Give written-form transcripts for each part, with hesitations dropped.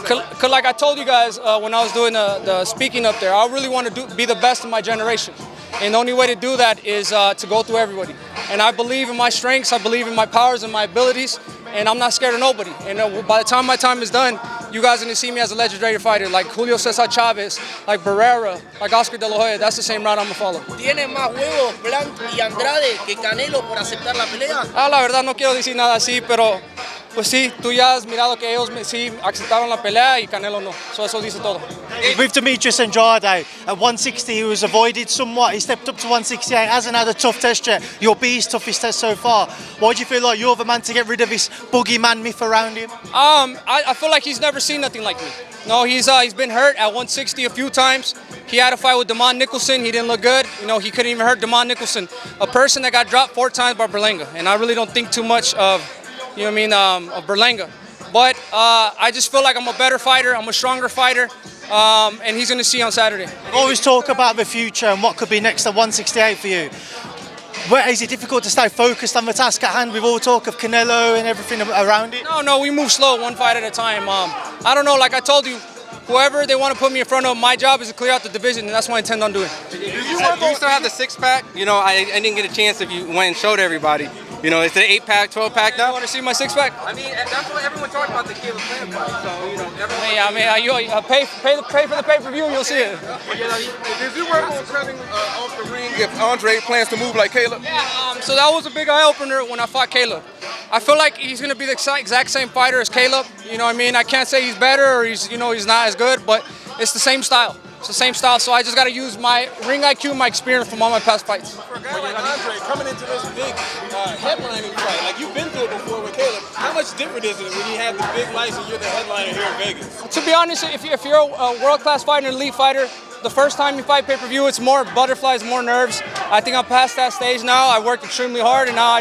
Cause like I told you guys when I was doing the speaking up there, I really want to be the best in my generation. And the only way to do that is to go through everybody. And I believe in my strengths, I believe in my powers and my abilities, and I'm not scared of nobody. And by the time my time is done, you guys are going to see me as a legendary fighter, like Julio Cesar Chavez, like Barrera, like Oscar De La Hoya. That's the same route I'm going to follow. ¿Tiene más huevos Plant y Andrade que Canelo por aceptar la pelea? La verdad no quiero decir nada así, pero pues sí, tú ya has mirado que ellos sí aceptaron la pelea y Canelo no. So eso dice todo. With Demetrius Andrade, at 160 he was avoided somewhat. He stepped up to 168, hasn't had a tough test yet. You'll be his toughest test so far. Why do you feel like you're the man to get rid of this boogeyman myth around him? I feel like he's never seen nothing like me. No, he's been hurt at 160 a few times. He had a fight with Damon Nicholson. He didn't look good. You know, he couldn't even hurt Damon Nicholson, a person that got dropped 4 times by Berlanga. And I really don't think too much of, you know what I mean, of Berlanga. But I just feel like I'm a better fighter. I'm a stronger fighter. And he's going to see on Saturday. We always talk about the future and what could be next at 168 for you. Where is it difficult to stay focused on the task at hand with all talk of Canelo and everything around it? No, we move slow, one fight at a time. I don't know, like I told you, whoever they want to put me in front of, my job is to clear out the division, and that's what I intend on doing. Do you still have the 6-pack? You know, I didn't get a chance if you went and showed everybody. You know, it's an 8-pack, 12-pack now. You want to see my 6-pack? I mean, that's what everyone talked about the Caleb Plant fight. So, you know, everyone. Yeah, I mean, you pay for the pay-per-view and you'll see it. Did you work on cutting off the ring if Andrade plans to move like Caleb? Yeah, so that was a big eye-opener when I fought Caleb. I feel like he's going to be the exact same fighter as Caleb. You know what I mean? I can't say he's better or he's not as good, but it's the same style. It's the same style, so I just got to use my ring IQ, my experience from all my past fights. For a guy like Andrade coming into this big headlining fight, like you've been through it before with Caleb, how much different is it when you have the big lights and you're the headliner here in Vegas? To be honest, if you're a world-class fighter, an elite fighter, the first time you fight pay-per-view, it's more butterflies, more nerves. I think I'm past that stage now. I worked extremely hard, and now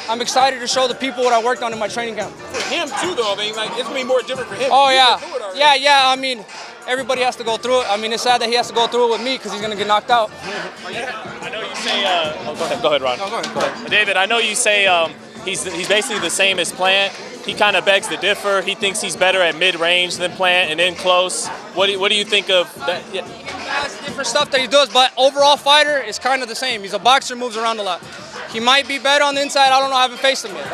I'm excited to show the people what I worked on in my training camp. For him too, though, I mean, like it's gonna be more different for him. Oh yeah. I mean, everybody has to go through it. I mean, it's sad that he has to go through it with me because he's gonna get knocked out. I know you say. Go ahead, Ron. No, go ahead. David, I know you say he's basically the same as Plant. He kind of begs to differ. He thinks he's better at mid-range than Plant and in close. What do you think of that? Yeah. That's different stuff that he does, but overall fighter is kind of the same. He's a boxer, moves around a lot. He might be better on the inside. I don't know. I haven't faced him yet.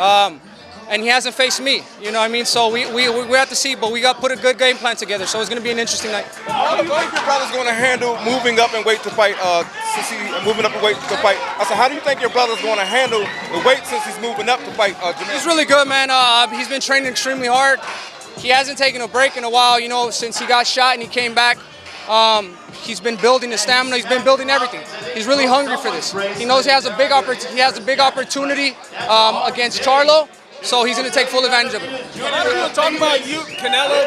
And he hasn't faced me. You know what I mean? So we have to see, but we got to put a good game plan together. So it's going to be an interesting night. How do you think your brother's going to handle moving up in weight to fight? Since he's moving up in weight to fight, I said, how do you think your brother's going to handle the weight since he's moving up to fight? He's really good, man. He's been training extremely hard. He hasn't taken a break in a while. You know, since he got shot and he came back. He's been building his stamina. He's been building everything. He's really hungry for this. He knows he has a big opportunity against Charlo. So he's going to take full advantage of it. A lot of people talk about you, Canelo,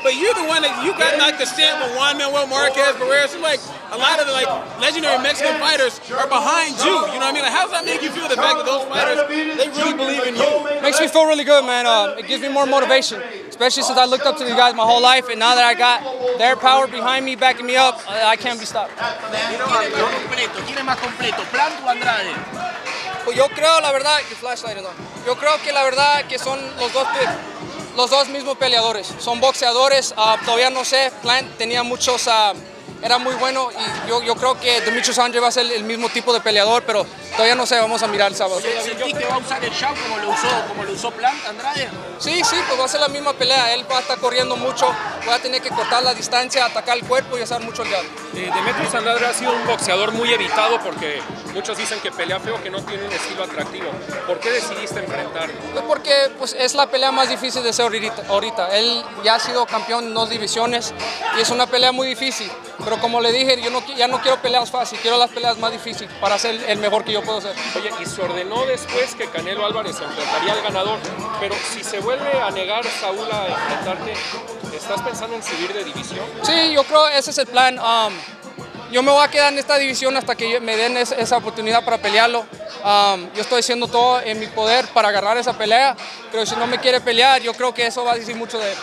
but you're the one that you got like the stamp of Juan Manuel Marquez, Barrera. So like a lot of the like legendary Mexican fighters are behind you. You know what I mean? Like, how does that make you feel? The fact that those fighters, they really believe in you. Makes me feel really good, man. It gives me more motivation, especially since I looked up to these guys my whole life, and now that I got their power behind me, backing me up, I can't be stopped. ¿Quién es más completo, Plant o Andrade? Pues yo creo, la verdad, yo creo que la verdad que son los dos mismos peleadores. Son boxeadores, todavía no sé, Plant tenía muchos, era muy bueno y yo creo que Demetrius Andrade va a ser el mismo tipo de peleador, pero todavía no sé, vamos a mirar el sábado. ¿Sentís que va a usar el jab como lo usó Plant, Andrade? Sí, pues va a ser la misma pelea. Él va a estar corriendo mucho, va a tener que cortar la distancia, atacar el cuerpo y hacer mucho el jab. Demetrius Andrade ha sido un boxeador muy evitado porque muchos dicen que pelea feo, que no tiene un estilo atractivo. ¿Por qué decidiste enfrentarlo? Pues porque es la pelea más difícil de hacer ahorita. Él ya ha sido campeón en 2 divisiones y es una pelea muy difícil. Pero como le dije, yo ya no quiero peleas fáciles, quiero las peleas más difíciles para ser el mejor que yo puedo ser. Oye, y se ordenó después que Canelo Álvarez enfrentaría al ganador, pero si se vuelve a negar Saúl a enfrentarte, ¿estás pensando en subir de división? Sí, yo creo ese es el plan. yo me voy a quedar en esta división hasta que me den esa oportunidad para pelearlo. Yo estoy haciendo todo en mi poder para agarrar esa pelea, pero si no me quiere pelear, yo creo que eso va a decir mucho de él.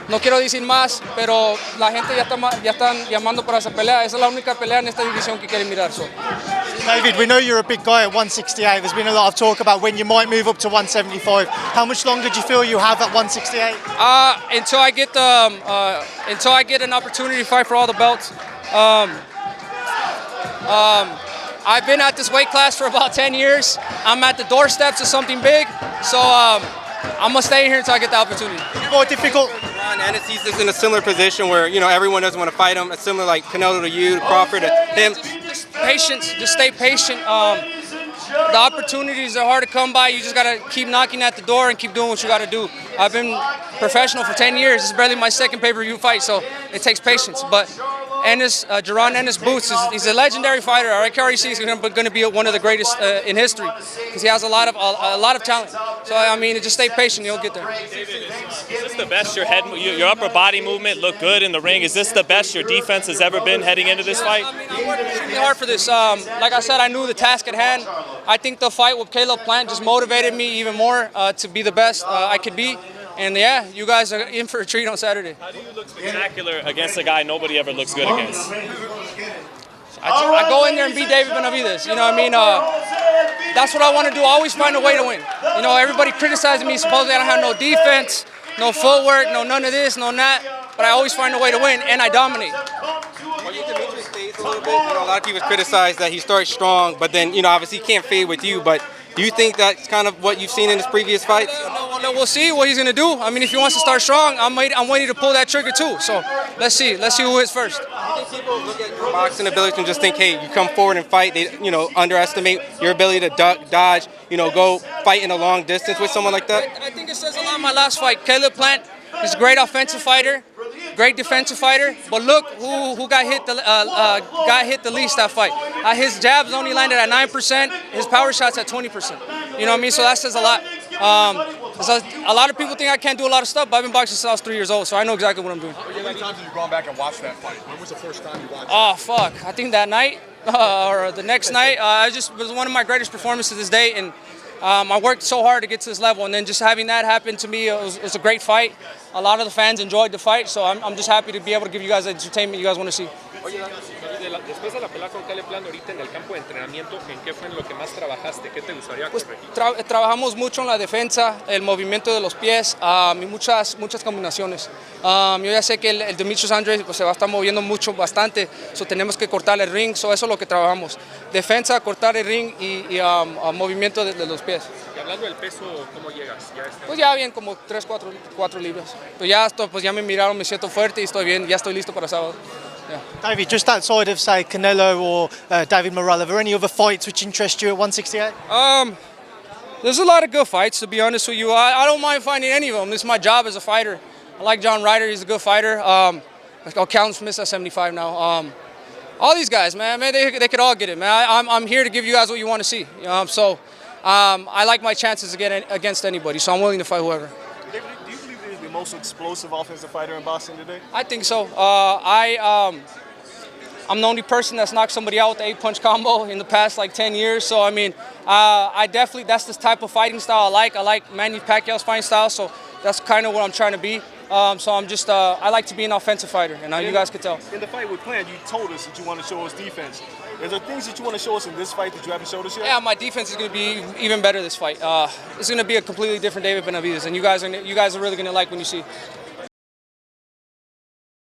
No quiero decir más, pero la gente ya están llamando para esa pelea. Esa es la única pelea en esta división que quieren mirar. David, we know you're a big guy at 168. There's been a lot of talk about when you might move up to 175. How much longer do you feel you have at 168? Until I get an opportunity to fight for all the belts. I've been at this weight class for about 10 years. I'm at the doorsteps of something big, so I'm gonna stay here until I get the opportunity. More difficult. Ennis, he's just in a similar position where, you know, everyone doesn't want to fight him. It's similar like Canelo to you, to Crawford, to him. Just patience, just stay patient. The opportunities are hard to come by. You just gotta keep knocking at the door and keep doing what you gotta do. I've been professional for 10 years. It's barely my second pay-per-view fight, so it takes patience. But Ennis, Jaron Ennis Boots, he's a legendary fighter. I can already see he's going to be one of the greatest in history because he has a lot of talent. So I mean, just stay patient, you'll get there. Is this the best your upper body movement looked good in the ring? Is this the best your defense has ever been heading into this fight? I mean, I worked extremely hard for this. Like I said, I knew the task at hand. I think the fight with Andrade Plant just motivated me even more to be the best I could be. And yeah, you guys are in for a treat on Saturday. How do you look spectacular against a guy nobody ever looks good against? I go in there and beat David Benavidez. You know what I mean? That's what I want to do. I always find a way to win. You know, everybody criticizing me. Supposedly I don't have no defense, no footwork, no none of this, no that. But I always find a way to win, and I dominate. Well, you Demetrius fades a little bit. You know, a lot of people criticize that he starts strong, but then, you know, obviously he can't fade with you. But do you think that's kind of what you've seen in his previous fights? No, we'll see what he's gonna do. I mean, if he wants to start strong, I'm waiting to pull that trigger too. So let's see who hits first. I think people look at your boxing ability and just think, hey, you come forward and fight. They, you know, underestimate your ability to duck, dodge, you know, go fight in a long distance with someone like that. I think it says a lot in my last fight. Andrade Plant is a great offensive fighter, great defensive fighter. But look who got hit the least that fight. His jabs only landed at 9%. His power shots at 20%. You know what I mean? So that says a lot. A lot of people think I can't do a lot of stuff, but I've been boxing since I was 3 years old, so I know exactly what I'm doing. How many times have you gone back and watched that fight? When was the first time you watched it? Oh, fuck. I think that night or the next night. It was one of my greatest performances to this day, and I worked so hard to get to this level, and then just having that happen to me, it was a great fight. A lot of the fans enjoyed the fight, so I'm just happy to be able to give you guys the entertainment you guys want to see. Oye, después de la pelea con Andrade Plant ahorita en el campo de entrenamiento, ¿en qué fue en lo que más trabajaste? ¿Qué te gustaría corregir? Trabajamos mucho en la defensa, el movimiento de los pies y muchas combinaciones. Yo ya sé que el Demetrius Andrade pues, se va a estar moviendo bastante, so tenemos que cortar el ring, so eso es lo que trabajamos. Defensa, cortar el ring y movimiento de los pies. Y hablando del peso, ¿cómo llegas? Pues ya bien, como 3-4 libras. Pues ya me miraron, me siento fuerte y estoy bien, ya estoy listo para sábado. Yeah. David, just outside of, say, Canelo or David Morrell, are there any other fights which interest you at 168? There's a lot of good fights, to be honest with you. I don't mind fighting any of them. This is my job as a fighter. I like John Ryder, he's a good fighter. Callum Smith at 75 now. All these guys, man, they could all get it, man. I'm here to give you guys what you want to see. So I like my chances against anybody, so I'm willing to fight whoever. David, do you believe he's the most explosive offensive fighter in boxing today? I think so. I'm the only person that's knocked somebody out with the 8-punch combo in the past like 10 years. So I mean, that's the type of fighting style I like. I like Manny Pacquiao's fighting style, so that's kind of what I'm trying to be. So I'm just, I like to be an offensive fighter, and you guys can tell. In the fight with Plant, you told us that you want to show us defense. Is there things that you want to show us in this fight that you haven't showed us yet? Yeah, my defense is going to be even better this fight. It's going to be a completely different David Benavidez, and you guys are really going to like when you see.